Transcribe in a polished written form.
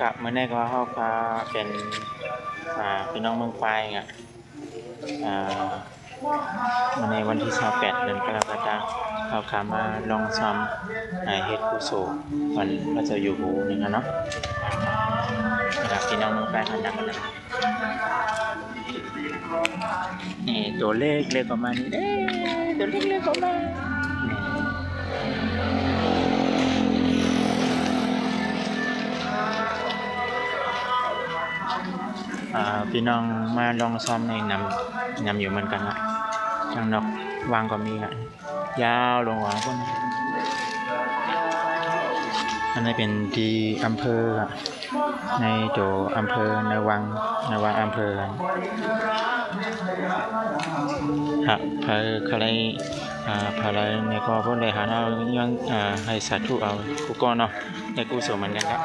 กับเมื่อนี้ก็เขาพาเป็นพี่น้องเมืองปลายอ่ะอ่ามาในวันที่28เดือนกรกฎาคมเขาขามาลองซ้อมเฮ็ดกุโสวันพระเจ้าอยู่หัวนี่นะเนาะนะครับพี่น้องเมืองปลายเขานำกันนะนี่ตัวเลขเล็กออกมานี่ตัวเลขเล็กออกมานี่พี่น้องมาลองซ้อมในนำอยู่เหมือนกันละทางนอกวางก็มีอ่ะยาวลงวางพวกนี้อันนี้เป็นที่อำเภอในตัวอำเภอในวังอำเภอครับพาอะไรพาอะไรเนี่ยก็พวกเลยหาเอายังให้สาธุเอากูก็เนาะในกูสวมเหมือนกันครับ